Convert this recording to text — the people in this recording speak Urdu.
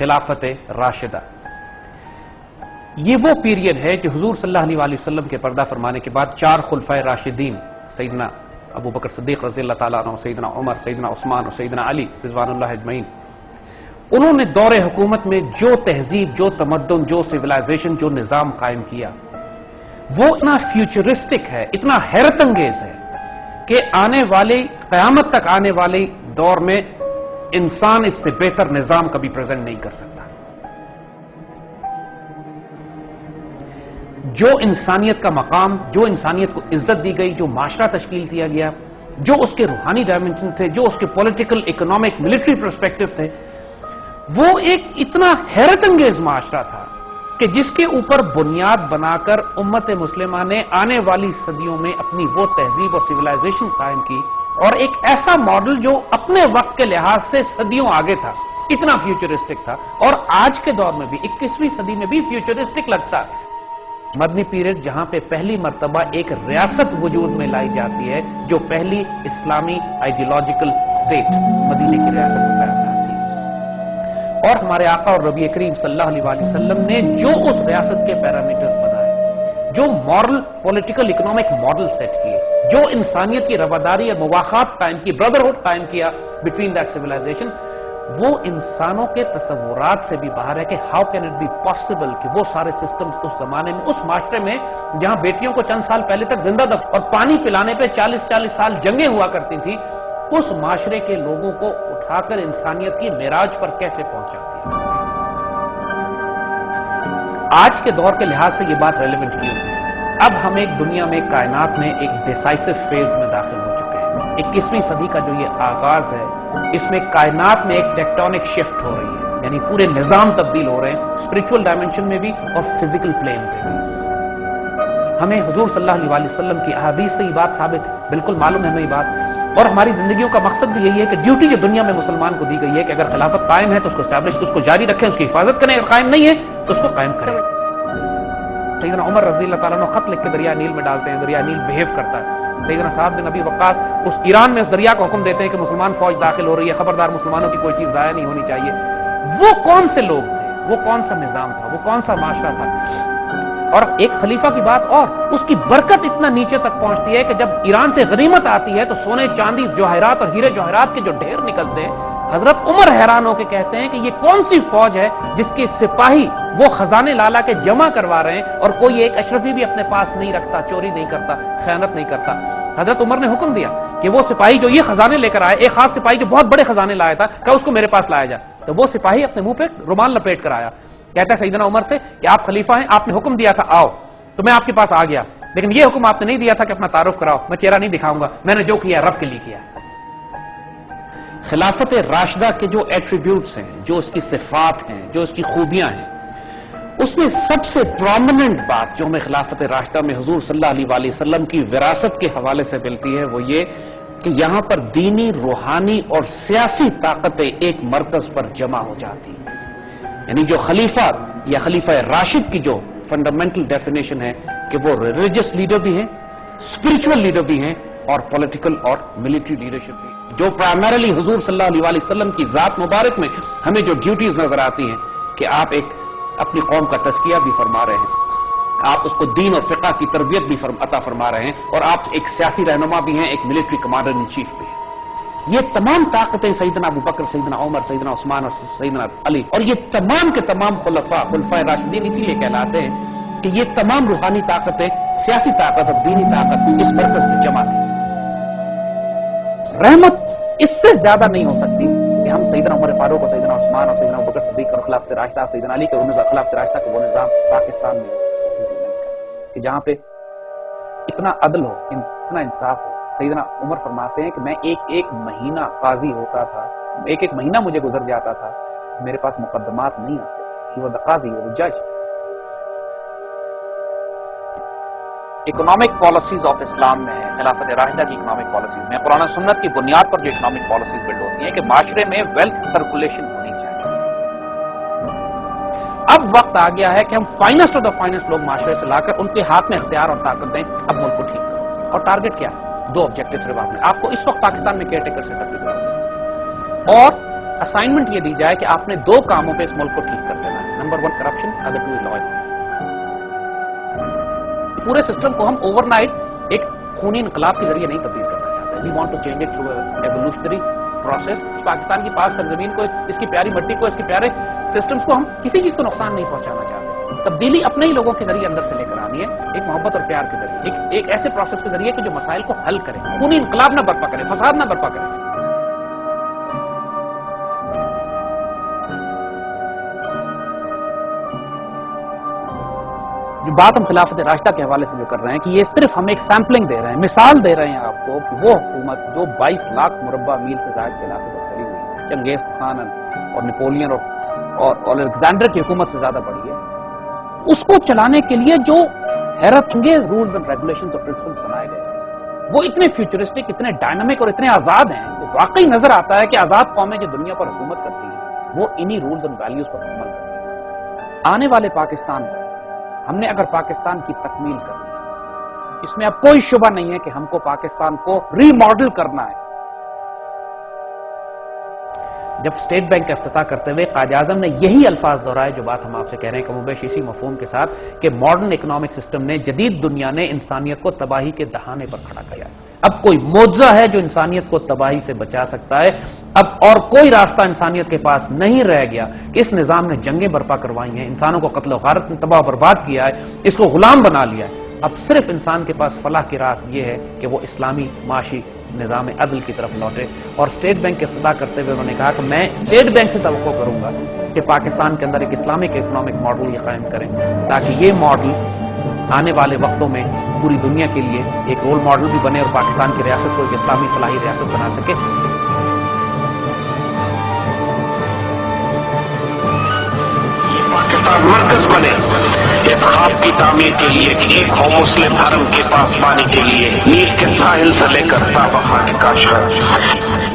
خلافت راشدہ. یہ وہ پیریڈ ہے جو حضور صلی اللہ علیہ وسلم کے پردہ فرمانے کے بعد 4 خلفائے راشدین سیدنا ابو بکر صدیق رضی اللہ تعالیٰ عنہ، سیدنا عمر، سیدنا عثمان اور سیدنا علی رضوان اللہ اجمعین، انہوں نے دور حکومت میں جو تہذیب، جو تمدن، جو سیولائزیشن، جو نظام قائم کیا وہ اتنا فیوچرسٹک ہے، اتنا حیرت انگیز ہے کہ آنے والی قیامت تک آنے والے دور میں انسان اس سے بہتر نظام کبھی پریزنٹ نہیں کر سکتا. جو انسانیت کا مقام، جو انسانیت کو عزت دی گئی، جو معاشرہ تشکیل دیا گیا، جو اس کے روحانی ڈائمنشن تھے، جو اس کے پولیٹیکل، اکنامک، ملٹری پرسپیکٹو تھے، وہ ایک اتنا حیرت انگیز معاشرہ تھا کہ جس کے اوپر بنیاد بنا کر امت مسلمہ نے آنے والی صدیوں میں اپنی وہ تہذیب اور سیولائزیشن قائم کی، اور ایک ایسا ماڈل جو اپنے وقت کے لحاظ سے صدیوں آگے تھا، اتنا فیوچرسٹک تھا، اور آج کے دور میں بھی 21ویں صدی میں بھی فیوچرسٹک لگتا ہے. مدنی پیریڈ جہاں پہ پہلی مرتبہ ایک ریاست وجود میں لائی جاتی ہے، جو پہلی اسلامی آئیڈیالوجیکل سٹیٹ مدینے کی ریاست میں پیدا ہوئی، اور ہمارے آقا اور ربی کریم صلی اللہ علیہ وسلم نے جو اس ریاست کے پیرامیٹرز بنائے، جو moral, political, economic model set کیے، جو انسانیت کی رواداری اور مواخات قائم کی، بردرہڈ قائم کیا بٹوین دیٹ سیولائزیشن، وہ انسانوں کے تصورات سے بھی باہر ہے کہ how can it be possible کہ وہ سارے سسٹمز اس زمانے میں، اس معاشرے میں جہاں بیٹیوں کو چند سال پہلے تک زندہ دفن اور پانی پلانے پہ 40 سال جنگیں ہوا کرتی تھی، اس معاشرے کے لوگوں کو اٹھا کر انسانیت کی معراج پر کیسے پہنچاتی ہے. آج کے دور کے لحاظ سے یہ بات ریلیونٹ کیوں ہے؟ اب ہم ایک دنیا میں، کائنات میں ایک ڈیسائسو فیز میں داخل ہو چکے ہیں. 21ویں صدی کا جو یہ آغاز ہے، اس میں کائنات میں ایک ٹیکٹونک شفٹ ہو رہی ہے، یعنی پورے نظام تبدیل ہو رہے ہیں، اسپرچول ڈائمنشن میں بھی اور فزیکل پلین پہ بھی. ہمیں حضور صلی اللہ علیہ وسلم کی احادیث سے یہ بات ثابت ہے، بالکل معلوم ہے ہمیں یہ بات، اور ہماری زندگیوں کا مقصد بھی یہی ہے کہ ڈیوٹی جو دنیا میں مسلمان کو دی گئی ہے کہ اگر خلافت قائم ہے تو اس کو اسٹیبلش، اس کو جاری رکھیں، اس کی حفاظت کریں، اگر قائم نہیں ہے تو اس کو قائم کریں. سیدنا عمر رضی اللہ تعالیٰ عنہ خط لکھ کے دریا نیل میں ڈالتے ہیں، دریا نیل بہیو کرتا ہے. سیدنا سعد بن ابی وقاص اس ایران میں اس دریا کو حکم دیتے ہیں کہ مسلمان فوج داخل ہو رہی ہے، خبردار مسلمانوں کی کوئی چیز ضائع نہیں ہونی چاہیے. وہ کون سے لوگ تھے؟ وہ کون سا نظام تھا؟ وہ کون سا معاشرہ تھا؟ اور ایک خلیفہ کی بات، اور اس کی برکت اتنا نیچے تک پہنچتی ہے کہ جب ایران سے غنیمت آتی ہے تو سونے، چاندی، جواہرات اور ہیرے جواہرات کے جو ڈھیر نکلتے ہیں، حضرت عمر حیران ہو کے کہتے ہیں کہ یہ کون سی فوج ہے جس کے سپاہی وہ خزانے لالا کے جمع کروا رہے ہیں اور کوئی ایک اشرفی بھی اپنے پاس نہیں رکھتا، چوری نہیں کرتا، خیانت نہیں کرتا. حضرت عمر نے حکم دیا کہ وہ سپاہی جو یہ خزانے لے کر آئے، ایک خاص سپاہی جو بہت بڑے خزانے لایا تھا، کہ اس کو میرے پاس لایا جائے. تو وہ سپاہی اپنے منہ پہ رومال لپیٹ کر آیا، کہتا ہے سیدنا عمر سے کہ آپ خلیفہ ہیں، آپ نے حکم دیا تھا آؤ، تو میں آپ کے پاس آ گیا، لیکن یہ حکم آپ نے نہیں دیا تھا کہ اپنا تعارف کراؤ، میں چہرہ نہیں دکھاؤں گا، میں نے جو کیا رب کے لیے کیا. خلافت راشدہ کے جو ایٹریبیوٹس ہیں، جو اس کی صفات ہیں، جو اس کی خوبیاں ہیں، اس میں سب سے پرومیننٹ بات جو ہمیں خلافت راشدہ میں حضور صلی اللہ علیہ وسلم کی وراثت کے حوالے سے ملتی ہے وہ یہ کہ یہاں پر دینی، روحانی اور سیاسی طاقتیں ایک مرکز پر جمع ہو جاتی ہیں. یعنی جو خلیفہ یا خلیفہ راشد کی جو فنڈامنٹل ڈیفینیشن ہے کہ وہ ریلیجس لیڈر بھی ہیں، اسپرچول لیڈر بھی ہیں، اور پولیٹیکل اور ملٹری لیڈرشپ بھی، جو پرائمریلی حضور صلی اللہ علیہ وسلم کی ذات مبارک میں ہمیں جو ڈیوٹیز نظر آتی ہیں کہ آپ ایک اپنی قوم کا تزکیہ بھی فرما رہے ہیں، آپ اس کو دین اور فقہ کی تربیت بھی عطا فرما رہے ہیں، اور آپ ایک سیاسی رہنما بھی ہیں، ایک ملٹری کمانڈر ان چیف بھی ہیں. یہ تمام طاقتیں سیدنا ابو بکر، سیدنا عمر، سیدنا عثمان اور سیدنا علی، اور یہ تمام کے تمام خلفائے راشدین اسی لیے کہلاتے ہیں کہ یہ تمام روحانی طاقتیں، سیاسی طاقت اور دینی طاقت اس مرکز میں جمع تھی. رحمت اس سے زیادہ نہیں ہو سکتی کہ ہم سیدنا عمر فاروق اور سیدنا عثمان اور سیدنا ابو بکر صدیق اور خلافت راشدہ، سیدنا علی کے خلافت راشدہ کا وہ نظام پاکستان میں کہ جہاں پہ اتنا عدل ہو، اتنا انصاف ہو. سیدنا عمر فرماتے ہیں کہ میں ایک مہینہ قاضی ہوتا تھا، ایک مہینہ مجھے گزر جاتا تھا، میرے پاس مقدمات نہیں آتے. He was the قاضی، وہ جج. اکنامک پالیسیز آف اسلام میں ہے، خلافت راشدہ کی اکنامک پالیسیز میں قرآن و سنت کی بنیاد پر جو اکنامک پالیسیز بلڈ ہوتی ہیں کہ معاشرے میں ویلتھ سرکولیشن ہونی چاہیے. اب وقت آ گیا ہے کہ ہم فائنسٹ آف دا فائنسٹ لوگ معاشرے سے لا کر ان کے ہاتھ میں اختیار اور طاقت دیں. اب ملک کو ٹھیک کرو. اور ٹارگٹ کیا ہے؟ 2 آبجیکٹو صرف آپ کو اس وقت پاکستان میں کیئر ٹیکر سے تبدیل کرنا اور اسائنمنٹ یہ دی جائے کہ آپ نے 2 کاموں پہ اس ملک کو ٹھیک کر دینا ہے. نمبر 1 کرپشن, نمبر 2 لا. پورے سسٹم کو ہم اوور نائٹ ایک خونی انقلاب کے ذریعے نہیں تبدیل کرنا چاہتے. We want to change it through evolutionary process. Pakistan کی پاک سرزمین کو, اس کی پیاری مٹی کو, اس کے پیارے سسٹمز کو ہم کسی چیز کو نقصان نہیں پہنچانا چاہتے. تبدیلی اپنے ہی لوگوں کے ذریعے اندر سے لے کر آنی ہے, ایک محبت اور پیار کے ذریعے, ایک ایسے پروسیس کے ذریعے کہ جو مسائل کو حل کرے, خونی انقلاب نہ برپا کرے, فساد نہ برپا کرے. جو بات ہم خلافت راشدہ کے حوالے سے جو کر رہے ہیں کہ یہ صرف ہم ایک سیمپلنگ دے رہے ہیں, مثال دے رہے ہیں آپ کو کہ وہ حکومت جو 22 لاکھ مربع میل سے زائد کے علاقے پر پھیلی ہوئی ہے, چنگیز خان اور نیپولین اور الیگزینڈر کی حکومت سے زیادہ بڑی ہے, اس کو چلانے کے لیے جو حیرت انگیز رولز اینڈ ریگولیشنز اور پرنسپلز بنائے گئے, وہ اتنے فیوچرسٹک, اتنے ڈائنامک اور اتنے آزاد ہیں کہ واقعی نظر آتا ہے کہ آزاد قومیں جو دنیا پر حکومت کرتی ہیں وہ انہی رولز اینڈ ویلیوز پر عمل کرتی ہیں. آنے والے پاکستان میں ہم نے اگر پاکستان کی تکمیل کرنی ہے, اس میں اب کوئی شبہ نہیں ہے کہ ہم کو پاکستان کو ری ماڈل کرنا ہے. جب اسٹیٹ بینک کا افتتاح کرتے ہوئے قائد اعظم نے یہی الفاظ دہرائے جو بات ہم آپ سے کہہ رہے ہیں, کم و بیش اسی مفہوم کے ساتھ کہ ماڈرن اکنامک سسٹم نے, جدید دنیا نے انسانیت کو تباہی کے دہانے پر کھڑا کیا. اب کوئی معجزہ ہے جو انسانیت کو تباہی سے بچا سکتا ہے. اب اور کوئی راستہ انسانیت کے پاس نہیں رہ گیا کہ اس نظام نے جنگیں برپا کروائی ہیں, انسانوں کو قتل و غارت میں تباہ برباد کیا ہے, اس کو غلام بنا لیا ہے. اب صرف انسان کے پاس فلاح کی راہ یہ ہے کہ وہ اسلامی معاشی نظام عدل کی طرف لوٹے. اور اسٹیٹ بینک کے افتتاح کرتے ہوئے انہوں نے کہا کہ میں اسٹیٹ بینک سے توقع کروں گا کہ پاکستان کے اندر ایک اسلامک اکنامک ماڈل یہ قائم کریں, تاکہ یہ ماڈل آنے والے وقتوں میں پوری دنیا کے لیے ایک رول ماڈل بھی بنے اور پاکستان کی ریاست کو ایک اسلامی فلاحی ریاست بنا سکے. پاکستان مرکز بنے اس خواب کی تعمیر کے لیے کہ ایک ہو مسلم حرم کے پاس پانی کے لیے نیل کے ساحل سے لے کر تا بہا کے کاشان.